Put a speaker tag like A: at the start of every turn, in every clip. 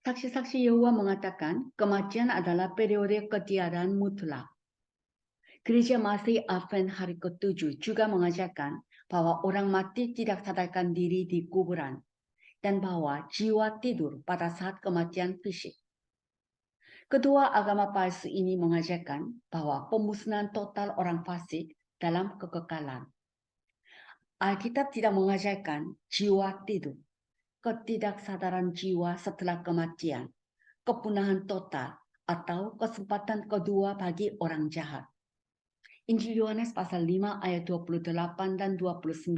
A: Saksi-saksi Yehova mengatakan kematian adalah periode ketiadaan mutlak. Gereja Masih Advent hari ke-7 juga mengajarkan bahwa orang mati tidak sadarkan diri di kuburan dan bahwa jiwa tidur pada saat kematian fisik. Kedua agama palsu ini mengajarkan bahwa pemusnahan total orang fasik dalam kekekalan. Alkitab tidak mengajarkan jiwa tidur, ketidaksadaran jiwa setelah kematian, kepunahan total, atau kesempatan kedua bagi orang jahat. Injil Yohanes pasal 5 ayat 28 dan 29,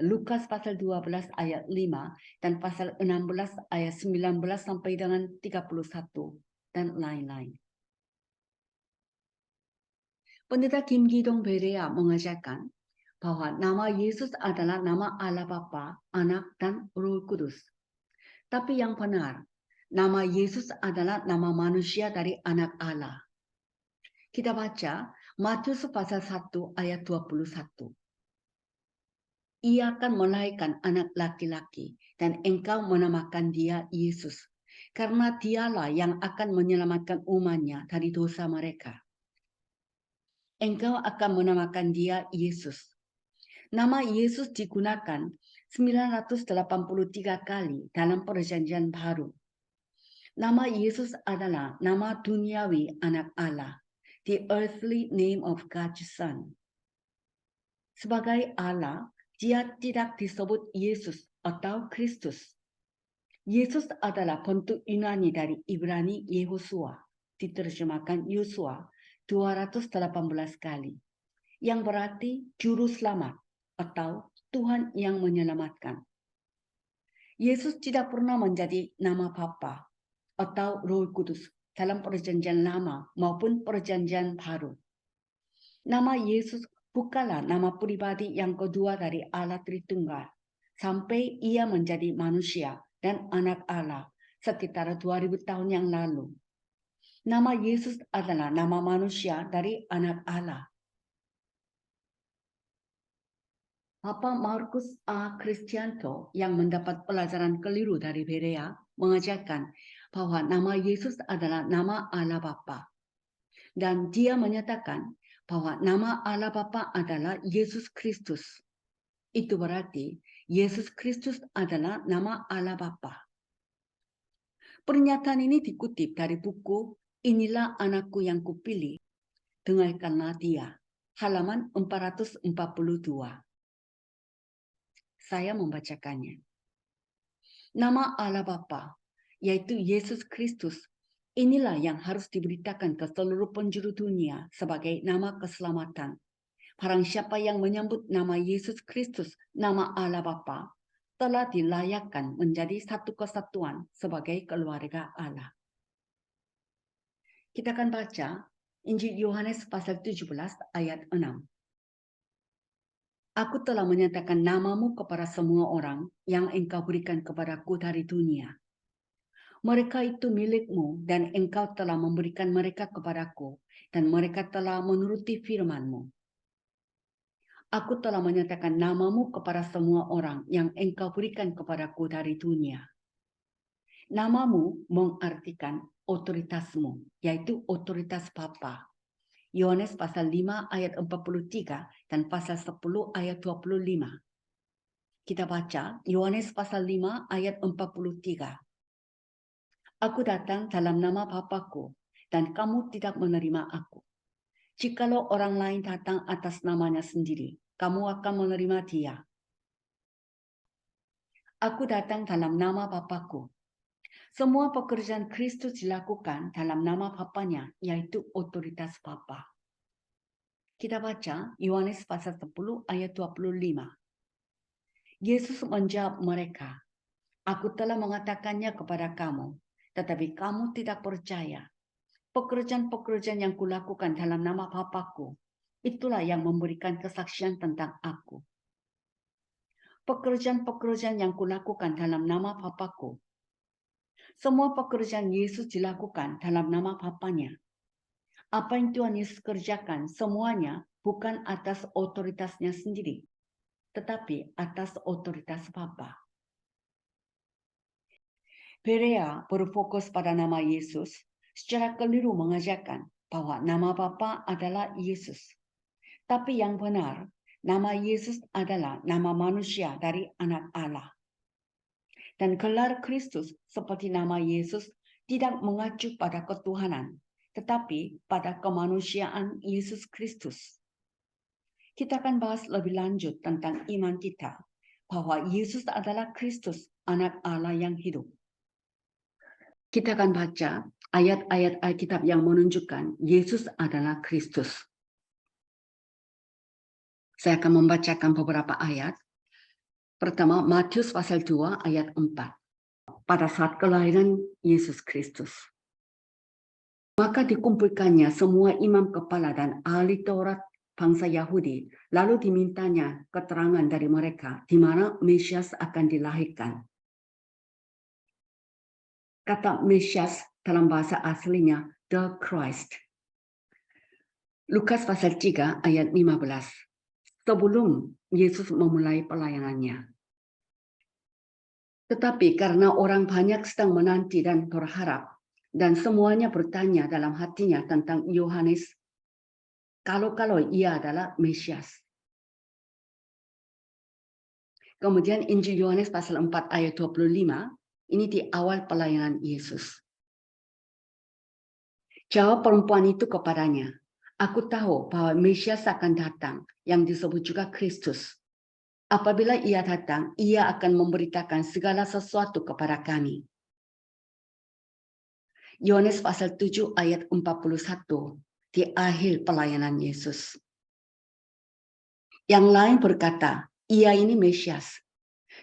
A: Lukas pasal 12 ayat 5, dan pasal 16 ayat 19 sampai dengan 31, dan lain-lain. Pendeta Kim Ki-dong Berea mengajarkan bahwa nama Yesus adalah nama Allah Bapa, Anak, dan Roh Kudus. Tapi yang benar, nama Yesus adalah nama manusia dari anak Allah. Kita baca Matius pasal 1 ayat 21. Ia akan melahirkan anak laki-laki dan engkau menamakan dia Yesus, karena dialah yang akan menyelamatkan umatnya dari dosa mereka. Engkau akan menamakan dia Yesus. Nama Yesus digunakan 983 kali dalam Perjanjian Baru. Nama Yesus adalah nama duniawi anak Allah, the earthly name of God's Son. Sebagai Allah, dia tidak disebut Yesus atau Kristus. Yesus adalah bentuk Yunani dari Ibrani Yehosua, diterjemahkan Yosua 218 kali, yang berarti juru selamat atau Tuhan yang menyelamatkan. Yesus tidak pernah menjadi nama Bapa atau Roh Kudus dalam Perjanjian Lama maupun Perjanjian Baru. Nama Yesus bukanlah nama pribadi yang kedua dari Allah Tritunggal sampai ia menjadi manusia dan anak Allah sekitar 2000 tahun yang lalu. Nama Yesus adalah nama manusia dari anak Allah. Papa Markus A. Kristianto yang mendapat pelajaran keliru dari Berea mengajarkan bahwa nama Yesus adalah nama Allah Bapa. Dan dia menyatakan bahwa nama Allah Bapa adalah Yesus Kristus. Itu berarti Yesus Kristus adalah nama Allah Bapa. Pernyataan ini dikutip dari buku Inilah Anakku yang Kupilih, Dengarkanlah Dia, halaman 442. Saya membacakannya. Nama Allah Bapa, yaitu Yesus Kristus, inilah yang harus diberitakan ke seluruh penjuru dunia sebagai nama keselamatan. Barang siapa yang menyebut nama Yesus Kristus, nama Allah Bapa, telah dilayakkan menjadi satu kesatuan sebagai keluarga Allah. Kita akan baca Injil Yohanes pasal 17 ayat 6. Aku telah menyatakan namamu kepada semua orang yang engkau berikan kepadaku dari dunia. Mereka itu milikmu dan engkau telah memberikan mereka kepadaku dan mereka telah menuruti firman-Mu. Aku telah menyatakan namamu kepada semua orang yang engkau berikan kepadaku dari dunia. Namamu mengartikan otoritasmu, yaitu otoritas Bapa. Yohanes pasal 5 ayat 43 dan pasal 10 ayat 25. Kita baca Yohanes pasal 5 ayat 43. Aku datang dalam nama Bapa-Ku dan kamu tidak menerima aku. Jikalau orang lain datang atas namanya sendiri, kamu akan menerima dia. Aku datang dalam nama Bapa-Ku. Semua pekerjaan Kristus dilakukan dalam nama Bapanya, yaitu otoritas Bapa. Kita baca Yohanes pasal 10 ayat 25. Yesus menjawab mereka, Aku telah mengatakannya kepada kamu, tetapi kamu tidak percaya. Pekerjaan-pekerjaan yang kulakukan dalam nama Bapa-Ku, itulah yang memberikan kesaksian tentang aku. Pekerjaan-pekerjaan yang kulakukan dalam nama Bapa-Ku. Semua pekerjaan Yesus dilakukan dalam nama Bapanya. Apa yang Tuhan Yesus kerjakan semuanya bukan atas otoritasnya sendiri, tetapi atas otoritas Bapa. Berea berfokus pada nama Yesus, secara keliru mengajarkan bahwa nama Bapa adalah Yesus. Tapi yang benar, nama Yesus adalah nama manusia dari Anak Allah. Dan gelar Kristus seperti nama Yesus tidak mengacu pada ketuhanan, tetapi pada kemanusiaan Yesus Kristus. Kita akan bahas lebih lanjut tentang iman kita, bahwa Yesus adalah Kristus, Anak Allah yang hidup. Kita akan baca ayat-ayat Alkitab yang menunjukkan Yesus adalah Kristus. Saya akan membacakan beberapa ayat. Pertama, Matius pasal 2 ayat 4. Pada saat kelahiran Yesus Kristus. Maka dikumpulkannya semua imam kepala dan ahli Taurat bangsa Yahudi, lalu dimintanya keterangan dari mereka di mana Mesias akan dilahirkan. Kata Mesias dalam bahasa aslinya the Christ. Lukas pasal 3 ayat 15. Sebelum Yesus memulai pelayanannya. Tetapi karena orang banyak sedang menanti dan berharap, dan semuanya bertanya dalam hatinya tentang Yohanes, kalau ia adalah Mesias. Kemudian Injil Yohanes pasal 4 ayat 25, ini di awal pelayanan Yesus. Jawab perempuan itu kepadanya, aku tahu bahwa Mesias akan datang, yang disebut juga Kristus. Apabila ia datang, ia akan memberitakan segala sesuatu kepada kami. Yohanes pasal 7 ayat 41 di akhir pelayanan Yesus. Yang lain berkata, ia ini Mesias.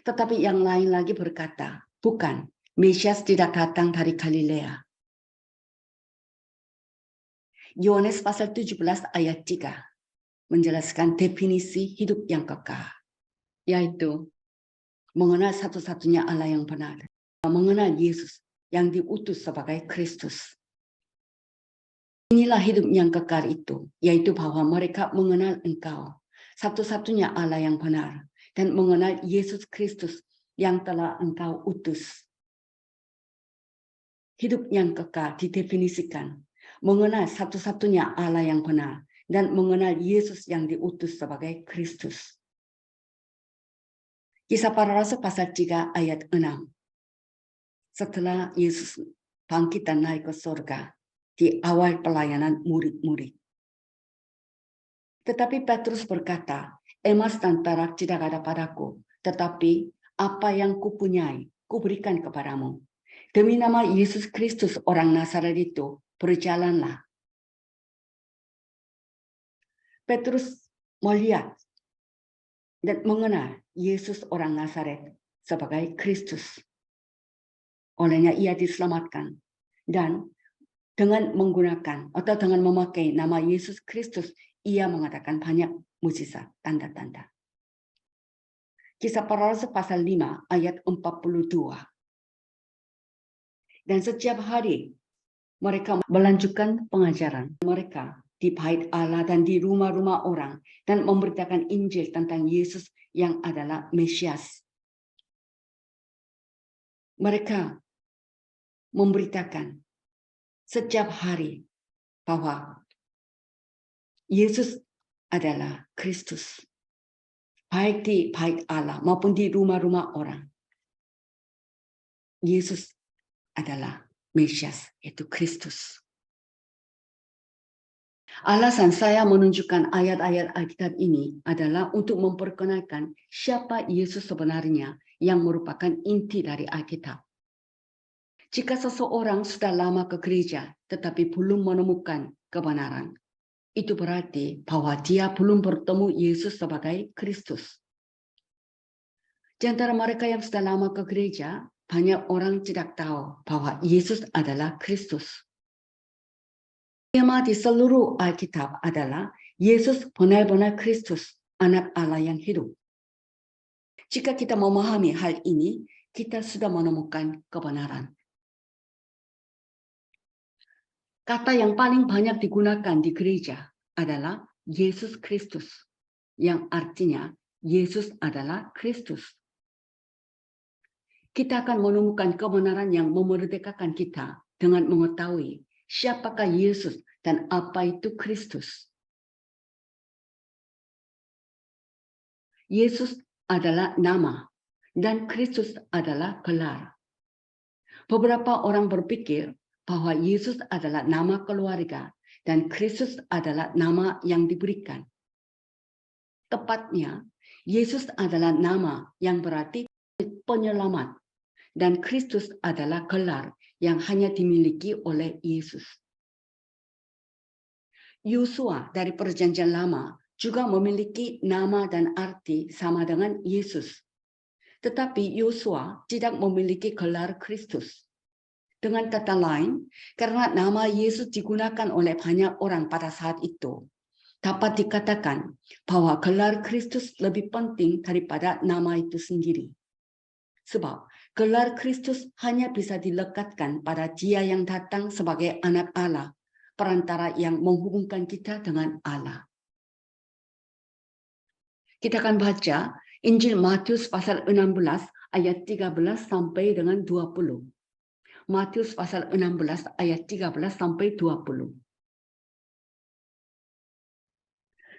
A: Tetapi yang lain lagi berkata, bukan, Mesias tidak datang dari Galilea. Yohanes pasal 17 ayat 3 menjelaskan definisi hidup yang kekal, yaitu mengenal satu-satunya Allah yang benar, mengenal Yesus yang diutus sebagai Kristus. Inilah hidup yang kekal itu, yaitu bahwa mereka mengenal Engkau, satu-satunya Allah yang benar, dan mengenal Yesus Kristus yang telah Engkau utus. Hidup yang kekal didefinisikan, mengenal satu-satunya Allah yang benar, dan mengenal Yesus yang diutus sebagai Kristus. Kisah Para Rasul pasal 3 ayat 6. Setelah Yesus bangkit dan naik ke surga, di awal pelayanan murid-murid. Tetapi Petrus berkata, emas dan perak tidak ada padaku, tetapi apa yang kupunyai, kuberikan kepadamu. Demi nama Yesus Kristus orang Nazaret itu, berjalanlah. Petrus melihat dan mengenal Yesus orang Nazaret sebagai Kristus. Olehnya ia diselamatkan. Dan dengan menggunakan atau dengan memakai nama Yesus Kristus, ia mengatakan banyak mujizat, tanda-tanda. Kisah Para Rasul pasal 5 ayat 42. Dan setiap hari mereka melanjutkan pengajaran mereka di bait Allah dan di rumah-rumah orang dan memberitakan Injil tentang Yesus yang adalah Mesias. Mereka memberitakan setiap hari bahwa Yesus adalah Kristus. Baik di bait Allah maupun di rumah-rumah orang. Yesus adalah Mesias, yaitu Kristus. Alasan saya menunjukkan ayat-ayat Alkitab ini adalah untuk memperkenalkan siapa Yesus sebenarnya yang merupakan inti dari Alkitab. Jika seseorang sudah lama ke gereja tetapi belum menemukan kebenaran, itu berarti bahwa dia belum bertemu Yesus sebagai Kristus. Di antara mereka yang sudah lama ke gereja, banyak orang tidak tahu bahwa Yesus adalah Kristus. Tema di seluruh Alkitab adalah Yesus benar-benar Kristus, Anak Allah yang hidup. Jika kita memahami hal ini, kita sudah menemukan kebenaran. Kata yang paling banyak digunakan di gereja adalah Yesus Kristus, yang artinya Yesus adalah Kristus. kita akan menemukan kebenaran yang memerdekakan kita dengan mengetahui siapakah Yesus dan apa itu Kristus. Yesus adalah nama dan Kristus adalah gelar. Beberapa orang berpikir bahwa Yesus adalah nama keluarga dan Kristus adalah nama yang diberikan. Tepatnya, Yesus adalah nama yang berarti penyelamat dan Kristus adalah gelar yang hanya dimiliki oleh Yesus. Yosua dari Perjanjian Lama juga memiliki nama dan arti sama dengan Yesus. Tetapi Yosua tidak memiliki gelar Kristus. Dengan kata lain, karena nama Yesus digunakan oleh banyak orang pada saat itu, dapat dikatakan bahwa gelar Kristus lebih penting daripada nama itu sendiri. Sebab gelar Kristus hanya bisa dilekatkan pada Dia yang datang sebagai anak Allah, perantara yang menghubungkan kita dengan Allah. Kita akan baca Injil Matius pasal 16 ayat 13 sampai dengan 20. Matius pasal 16 ayat 13 sampai 20.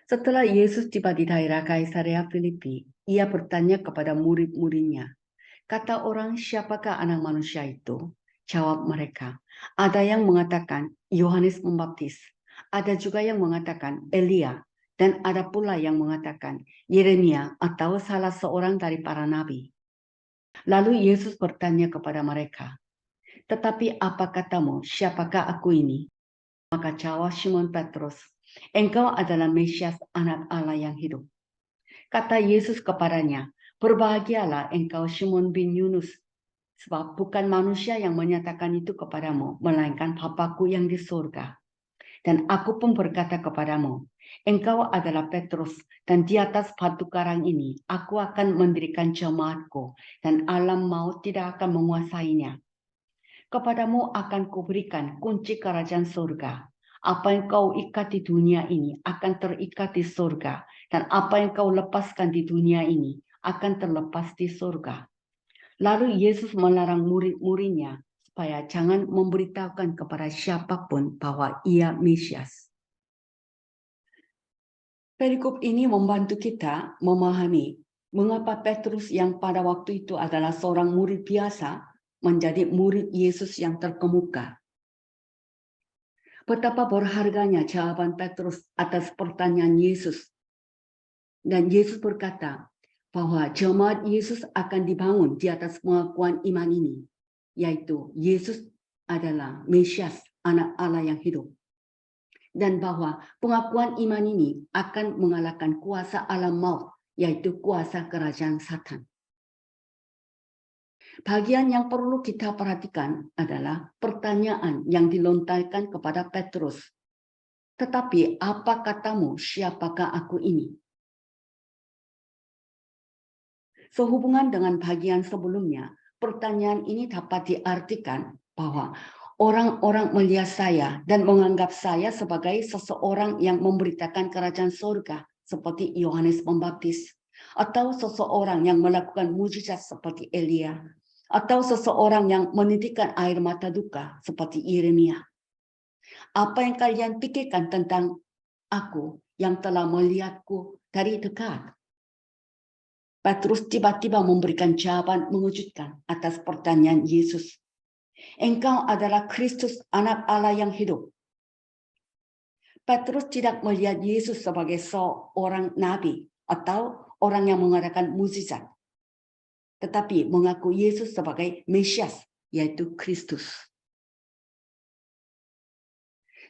A: Setelah Yesus tiba di daerah Kaisarea Filipi, ia bertanya kepada murid-muridnya, kata orang, siapakah anak manusia itu? Jawab mereka, ada yang mengatakan Yohanes Pembaptis, ada juga yang mengatakan Elia, dan ada pula yang mengatakan Yeremia atau salah seorang dari para nabi. Lalu Yesus bertanya kepada mereka, tetapi apa katamu, siapakah aku ini? Maka jawab Simon Petrus, engkau adalah Mesias, anak Allah yang hidup. Kata Yesus kepadanya, berbahagialah engkau Simon bin Yunus, sebab bukan manusia yang menyatakan itu kepadamu, melainkan Bapa-Ku yang di surga. Dan aku pun berkata kepadamu, engkau adalah Petrus, dan di atas batu karang ini aku akan mendirikan jemaatku, dan alam maut tidak akan menguasainya. Kepadamu akan kuberikan kunci kerajaan surga. Apa yang kau ikat di dunia ini akan terikat di surga, dan apa yang kau lepaskan di dunia ini akan terlepas di surga. Lalu Yesus melarang murid-muridnya supaya jangan memberitahukan kepada siapapun bahwa ia Mesias. Perikop ini membantu kita memahami mengapa Petrus yang pada waktu itu adalah seorang murid biasa menjadi murid Yesus yang terkemuka. Betapa berharganya jawaban Petrus atas pertanyaan Yesus. Dan Yesus berkata bahwa jemaat Yesus akan dibangun di atas pengakuan iman ini, yaitu Yesus adalah Mesias, anak Allah yang hidup. Dan bahwa pengakuan iman ini akan mengalahkan kuasa alam maut, yaitu kuasa kerajaan Satan. Bagian yang perlu kita perhatikan adalah pertanyaan yang dilontarkan kepada Petrus. Tetapi apa katamu, siapakah aku ini? Sehubungan dengan bagian sebelumnya, pertanyaan ini dapat diartikan bahwa orang-orang melihat saya dan menganggap saya sebagai seseorang yang memberitakan kerajaan surga seperti Yohanes Pembaptis, atau seseorang yang melakukan mujizat seperti Elia, atau seseorang yang menitikkan air mata duka seperti Yeremia. Apa yang kalian pikirkan tentang aku yang telah melihatku dari dekat? Petrus tiba-tiba memberikan jawaban mengejutkan atas pertanyaan Yesus. Engkau adalah Kristus, anak Allah yang hidup. Petrus tidak melihat Yesus sebagai seorang nabi atau orang yang mengadakan mukjizat, tetapi mengaku Yesus sebagai Mesias, yaitu Kristus.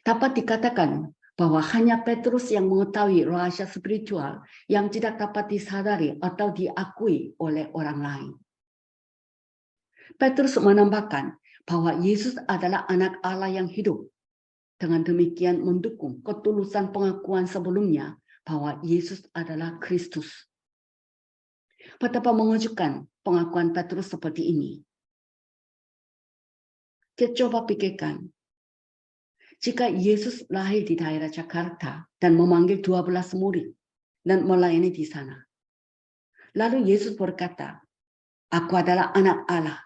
A: Dapat dikatakan bahwa hanya Petrus yang mengetahui rahasia spiritual yang tidak dapat disadari atau diakui oleh orang lain. Petrus menambahkan bahwa Yesus adalah anak Allah yang hidup. Dengan demikian mendukung ketulusan pengakuan sebelumnya bahwa Yesus adalah Kristus. Betapa mengejutkan pengakuan Petrus seperti ini. Kita coba pikirkan, jika Yesus lahir di daerah Jakarta dan memanggil 12 murid dan melayani di sana. Lalu Yesus berkata, Aku adalah anak Allah.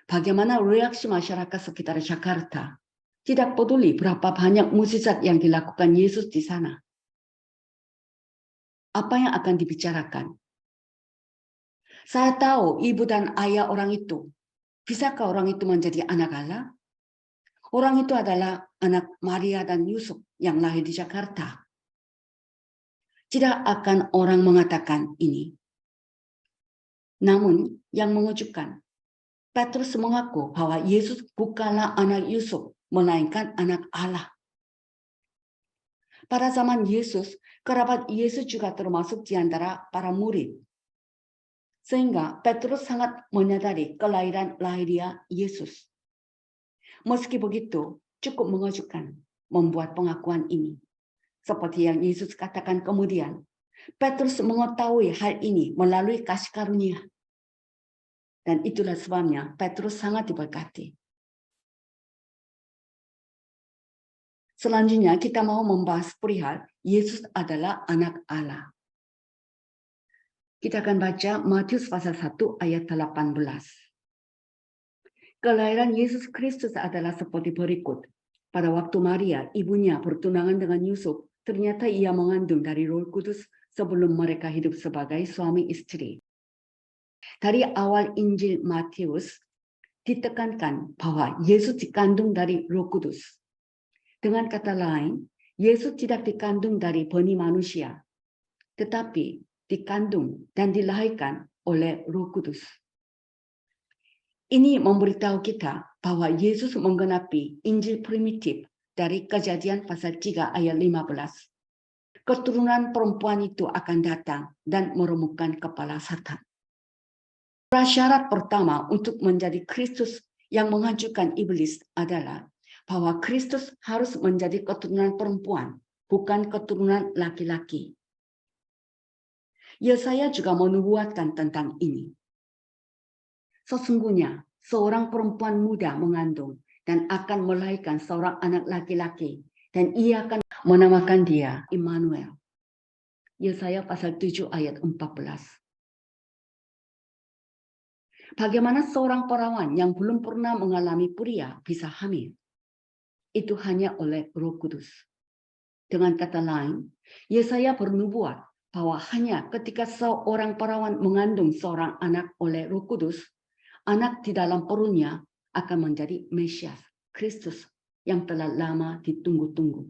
A: Bagaimana reaksi masyarakat sekitar Jakarta? Tidak peduli berapa banyak mukjizat yang dilakukan Yesus di sana. Apa yang akan dibicarakan? Saya tahu ibu dan ayah orang itu. Bisakah orang itu menjadi anak Allah? Orang itu adalah anak Maria dan Yusuf yang lahir di Jakarta. Tidak akan orang mengatakan ini. Namun yang mengejutkan, Petrus mengaku bahwa Yesus bukanlah anak Yusuf, melainkan anak Allah. Pada zaman Yesus, kerabat Yesus juga termasuk di antara para murid. Sehingga Petrus sangat menyadari kelahiran lahiriah Yesus. Meski begitu, cukup mengejutkan membuat pengakuan ini. Seperti yang Yesus katakan kemudian, Petrus mengetahui hal ini melalui kasih karunia. Dan itulah sebabnya Petrus sangat diberkati. Selanjutnya kita mau membahas perihal Yesus adalah anak Allah. Kita akan baca Matius pasal 1 ayat 18. Kelahiran Yesus Kristus adalah seperti berikut. Pada waktu Maria, ibunya bertunangan dengan Yusuf, ternyata ia mengandung dari Roh Kudus sebelum mereka hidup sebagai suami istri. Dari awal Injil Matius, ditekankan bahwa Yesus dikandung dari Roh Kudus. Dengan kata lain, Yesus tidak dikandung dari benih manusia, tetapi dikandung dan dilahirkan oleh Roh Kudus. Ini memberitahu kita bahwa Yesus menggenapi Injil primitif dari Kejadian pasal 3 ayat 15. Keturunan perempuan itu akan datang dan meremukkan kepala Satan. Prasyarat pertama untuk menjadi Kristus yang menghancurkan iblis adalah bahwa Kristus harus menjadi keturunan perempuan, bukan keturunan laki-laki. Yesaya juga menubuatkan tentang ini. Sesungguhnya, seorang perempuan muda mengandung dan akan melahirkan seorang anak laki-laki, dan ia akan menamakan dia Immanuel. Yesaya pasal 7 ayat 14. Bagaimana seorang perawan yang belum pernah mengalami pria bisa hamil? Itu hanya oleh Roh Kudus. Dengan kata lain, Yesaya bernubuat bahwa hanya ketika seorang perawan mengandung seorang anak oleh Roh Kudus, anak di dalam perutnya akan menjadi Mesias, Kristus yang telah lama ditunggu-tunggu.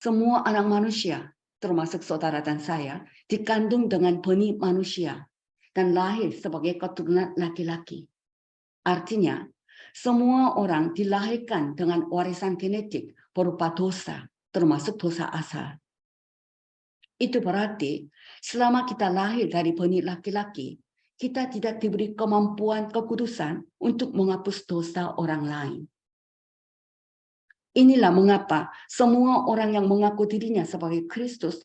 A: Semua anak manusia, termasuk saudara dan saya, dikandung dengan benih manusia dan lahir sebagai keturunan laki-laki. Artinya, semua orang dilahirkan dengan warisan genetik berupa dosa, termasuk dosa asal. Itu berarti selama kita lahir dari benih laki-laki, kita tidak diberi kemampuan kekudusan untuk menghapus dosa orang lain. Inilah mengapa semua orang yang mengaku dirinya sebagai Kristus,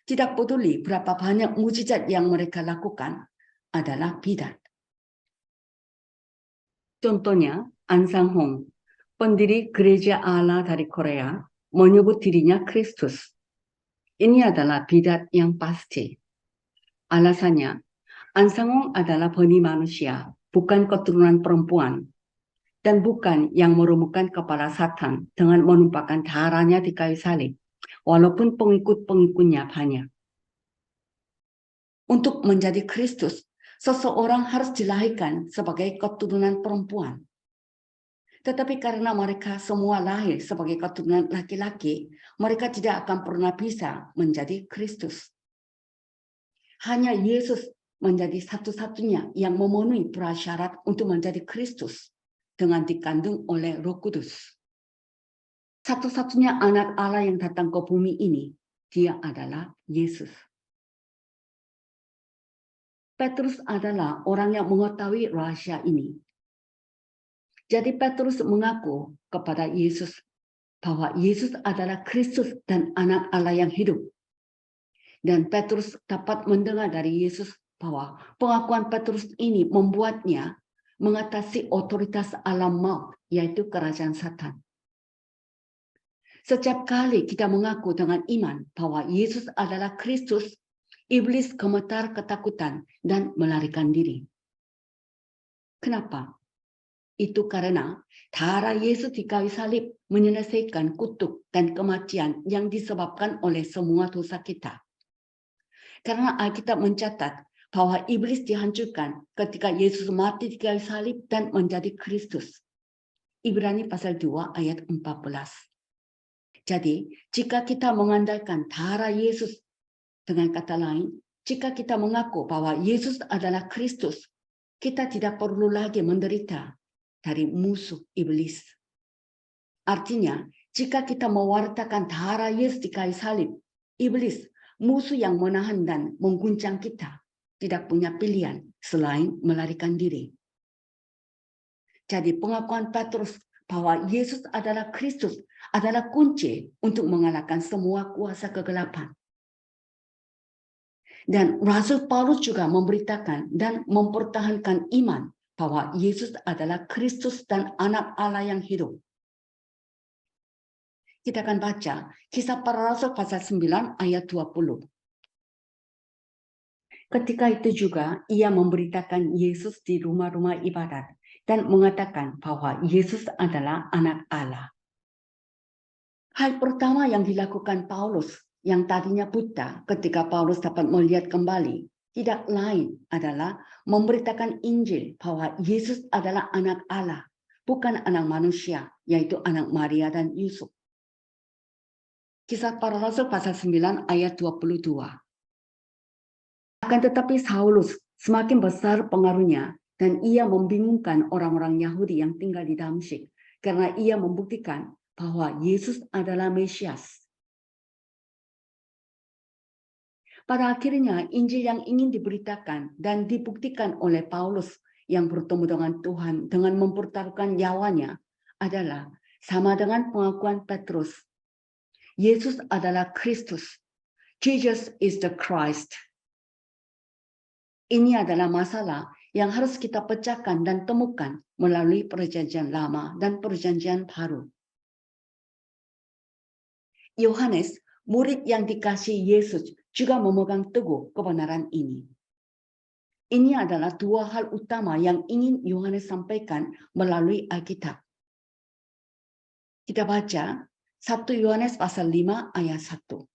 A: tidak peduli berapa banyak mukjizat yang mereka lakukan, adalah bidat. Contohnya, An Sang Hong, pendiri Gereja Allah dari Korea, menyebut dirinya Kristus. Ini adalah bidat yang pasti. Alasannya, An Sang Hong adalah benih manusia, bukan keturunan perempuan, dan bukan yang meremukkan kepala Satan dengan menumpahkan darahnya di kayu salib, walaupun pengikut-pengikutnya banyak. Untuk menjadi Kristus, seseorang harus dilahirkan sebagai keturunan perempuan. Tetapi karena mereka semua lahir sebagai keturunan laki-laki, mereka tidak akan pernah bisa menjadi Kristus. Hanya Yesus menjadi satu-satunya yang memenuhi prasyarat untuk menjadi Kristus dengan dikandung oleh Roh Kudus. Satu-satunya anak Allah yang datang ke bumi ini, dia adalah Yesus. Petrus adalah orang yang mengetahui rahasia ini. Jadi Petrus mengaku kepada Yesus bahwa Yesus adalah Kristus dan anak Allah yang hidup. Dan Petrus dapat mendengar dari Yesus bahwa pengakuan Petrus ini membuatnya mengatasi otoritas alam maut, yaitu kerajaan Satan. Setiap kali kita mengaku dengan iman bahwa Yesus adalah Kristus, Iblis gemetar ketakutan dan melarikan diri. Kenapa? Itu karena darah Yesus di kayu salib menyelesaikan kutuk dan kematian yang disebabkan oleh semua dosa kita. Karena Alkitab mencatat bahwa iblis dihancurkan ketika Yesus mati di kayu salib dan menjadi Kristus. Ibrani pasal 2 ayat 14. Jadi, jika kita mengandalkan darah Yesus, dengan kata lain, jika kita mengaku bahwa Yesus adalah Kristus, kita tidak perlu lagi menderita dari musuh iblis. Artinya, jika kita mewartakan darah Yesus di kayu salib, iblis, musuh yang menahan dan mengguncang kita, tidak punya pilihan selain melarikan diri. Jadi pengakuan Petrus bahwa Yesus adalah Kristus adalah kunci untuk mengalahkan semua kuasa kegelapan. Dan Rasul Paulus juga memberitakan dan mempertahankan iman bahwa Yesus adalah Kristus dan anak Allah yang hidup. Kita akan baca Kisah Para Rasul pasal 9 ayat 20. Ketika itu juga ia memberitakan Yesus di rumah-rumah ibadat dan mengatakan bahwa Yesus adalah anak Allah. Hal pertama yang dilakukan Paulus yang tadinya buta ketika Paulus dapat melihat kembali tidak lain adalah memberitakan Injil bahwa Yesus adalah anak Allah, bukan anak manusia, yaitu anak Maria dan Yusuf. Kisah Para Rasul pasal 9 ayat 22. Akan tetapi Saulus semakin besar pengaruhnya dan ia membingungkan orang-orang Yahudi yang tinggal di Damsyik karena ia membuktikan bahwa Yesus adalah Mesias. Pada akhirnya, Injil yang ingin diberitakan dan dibuktikan oleh Paulus yang bertemu dengan Tuhan dengan mempertaruhkan nyawanya adalah sama dengan pengakuan Petrus. Yesus adalah Kristus. Jesus is the Christ. Ini adalah masalah yang harus kita pecahkan dan temukan melalui Perjanjian Lama dan Perjanjian Baru. Yohanes, murid yang dikasihi Yesus, juga memegang teguh kebenaran ini. Ini adalah dua hal utama yang ingin Yohanes sampaikan melalui Alkitab. Kita baca 1 Yohanes pasal 5 ayat 1.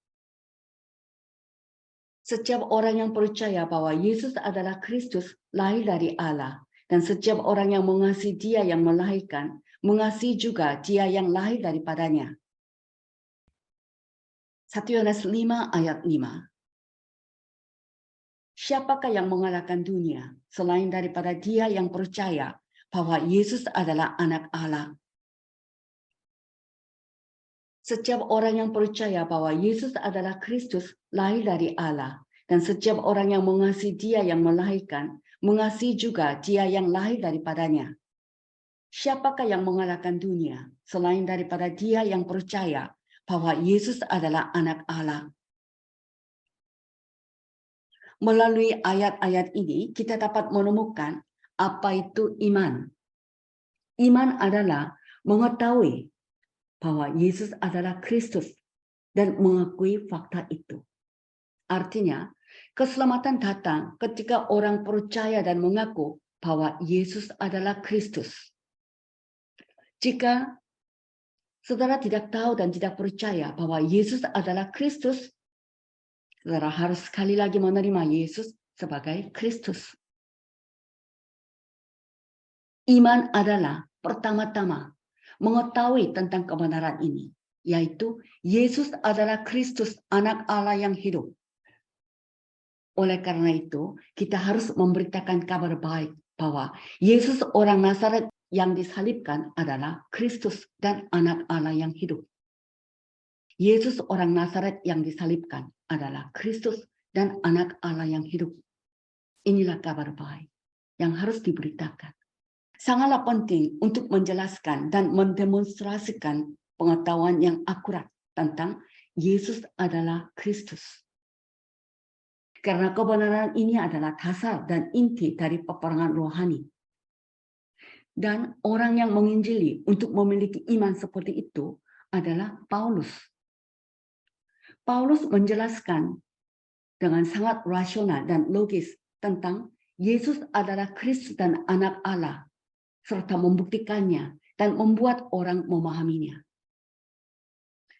A: Setiap orang yang percaya bahwa Yesus adalah Kristus lahir dari Allah, dan setiap orang yang mengasihi Dia yang melahirkan, mengasihi juga Dia yang lahir daripadanya. 1 Yohanes 5 ayat 5. Siapakah yang mengalahkan dunia selain daripada dia yang percaya bahwa Yesus adalah anak Allah? Setiap orang yang percaya bahwa Yesus adalah Kristus lahir dari Allah, dan setiap orang yang mengasihi Dia yang melahirkan, mengasihi juga Dia yang lahir daripadanya. Siapakah yang mengalahkan dunia selain daripada dia yang percaya bahwa Yesus adalah anak Allah? Melalui ayat-ayat ini, kita dapat menemukan apa itu iman. Iman adalah mengetahui bahwa Yesus adalah Kristus dan mengakui fakta itu. Artinya, keselamatan datang ketika orang percaya dan mengaku bahwa Yesus adalah Kristus. Jika saudara tidak tahu dan tidak percaya bahwa Yesus adalah Kristus, saudara harus sekali lagi menerima Yesus sebagai Kristus. Iman adalah pertama-tama mengetahui tentang kebenaran ini, yaitu Yesus adalah Kristus, anak Allah yang hidup. Oleh karena itu, kita harus memberitakan kabar baik bahwa Yesus orang Nazaret yang disalibkan adalah Kristus dan anak Allah yang hidup. Yesus orang Nazaret yang disalibkan adalah Kristus dan anak Allah yang hidup. Inilah kabar baik yang harus diberitakan. Sangatlah penting untuk menjelaskan dan mendemonstrasikan pengetahuan yang akurat tentang Yesus adalah Kristus. Karena kebenaran ini adalah dasar dan inti dari peperangan rohani. Dan orang yang menginjili untuk memiliki iman seperti itu adalah Paulus. Paulus menjelaskan dengan sangat rasional dan logis tentang Yesus adalah Kristus dan anak Allah, serta membuktikannya dan membuat orang memahaminya.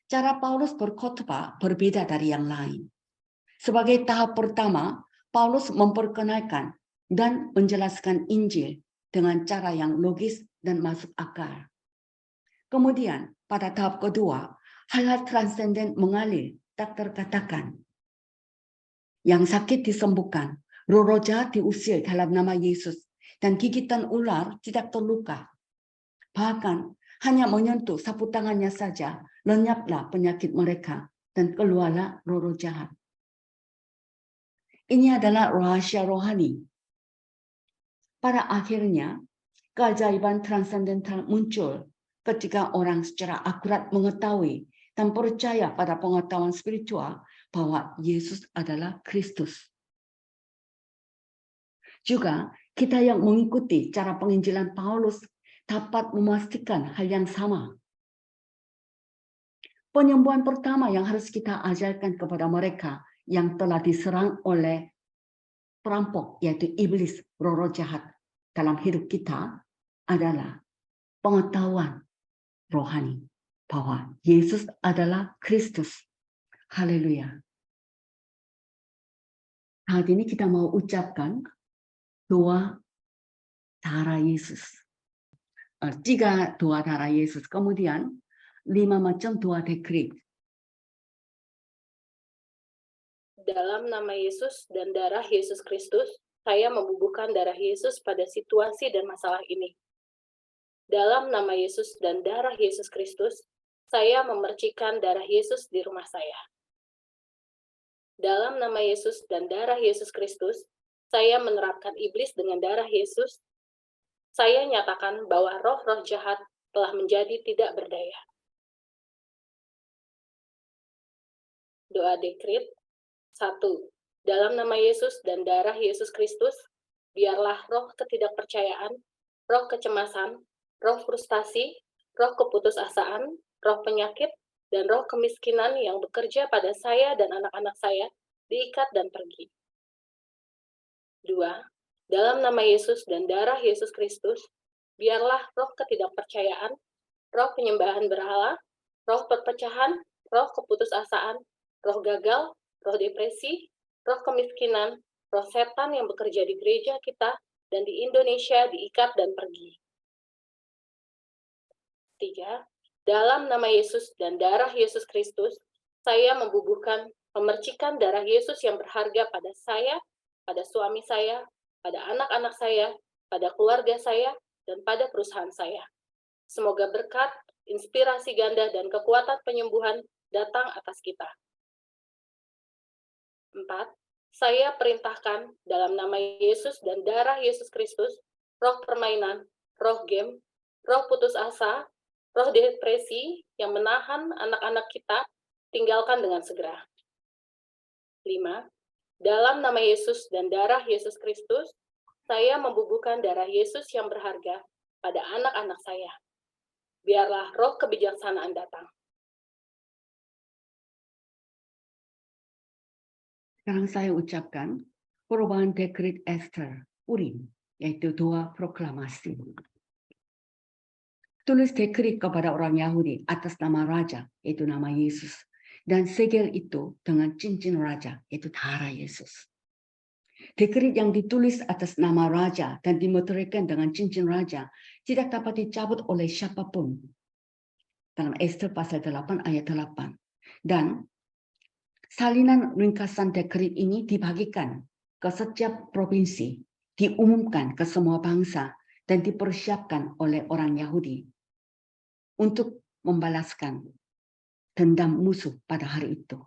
A: Cara Paulus berkhotbah berbeda dari yang lain. Sebagai tahap pertama, Paulus memperkenalkan dan menjelaskan Injil dengan cara yang logis dan masuk akal. Kemudian, pada tahap kedua, hal-hal transenden mengalir tak terkatakan. Yang sakit disembuhkan, roh jahat diusir dalam nama Yesus, dan gigitan ular tidak terluka. Bahkan, hanya menyentuh sapu tangannya saja, lenyaplah penyakit mereka, dan keluarlah roh jahat. Ini adalah rahasia rohani. Pada akhirnya, keajaiban transendental muncul ketika orang secara akurat mengetahui dan percaya pada pengetahuan spiritual bahwa Yesus adalah Kristus. Juga kita yang mengikuti cara penginjilan Paulus dapat memastikan hal yang sama. Penyembuhan pertama yang harus kita ajarkan kepada mereka yang telah diserang oleh perampok, yaitu iblis, roh jahat dalam hidup kita adalah pengetahuan rohani bahwa Yesus adalah Kristus. Haleluya. Saat ini kita mau ucapkan doa darah Yesus. 3 doa darah Yesus. Kemudian 5 macam doa dekret.
B: Dalam nama Yesus dan darah Yesus Kristus, saya membubuhkan darah Yesus pada situasi dan masalah ini. Dalam nama Yesus dan darah Yesus Kristus, saya memercikan darah Yesus di rumah saya. Dalam nama Yesus dan darah Yesus Kristus, saya menerapkan iblis dengan darah Yesus. Saya nyatakan bahwa roh-roh jahat telah menjadi tidak berdaya. Doa dekret 1. Dalam nama Yesus dan darah Yesus Kristus, biarlah roh ketidakpercayaan, roh kecemasan, roh frustasi, roh keputusasaan, roh penyakit, dan roh kemiskinan yang bekerja pada saya dan anak-anak saya diikat dan pergi. 2. Dalam nama Yesus dan darah Yesus Kristus, biarlah roh ketidakpercayaan, roh penyembahan berhala, roh perpecahan, roh keputusasaan, roh gagal, roh depresi, roh kemiskinan, roh setan yang bekerja di gereja kita dan di Indonesia diikat dan pergi. 3. Dalam nama Yesus dan darah Yesus Kristus, saya memercikan darah Yesus yang berharga pada saya, pada suami saya, pada anak-anak saya, pada keluarga saya, dan pada perusahaan saya. Semoga berkat, inspirasi ganda, dan kekuatan penyembuhan datang atas kita. 4. Saya perintahkan dalam nama Yesus dan darah Yesus Kristus, roh permainan, roh game, roh putus asa, roh depresi yang menahan anak-anak kita, tinggalkan dengan segera. 5. Dalam nama Yesus dan darah Yesus Kristus, saya membubuhkan darah Yesus yang berharga pada anak-anak saya. Biarlah roh kebijaksanaan datang.
A: Sekarang saya ucapkan perubahan dekret Esther, Urim, yaitu doa proklamasi. Tulis dekret kepada orang Yahudi atas nama Raja, yaitu nama Yesus. Dan segel itu dengan cincin Raja, yaitu darah Yesus. Dekret yang ditulis atas nama Raja dan dimeteraikan dengan cincin Raja tidak dapat dicabut oleh siapapun. Dalam Esther pasal 8 ayat 8. Dan salinan ringkasan dekret ini dibagikan ke setiap provinsi, diumumkan ke semua bangsa, dan dipersiapkan oleh orang Yahudi untuk membalaskan dendam musuh pada hari itu.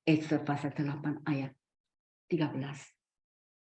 A: Esther pasal 8 ayat 13.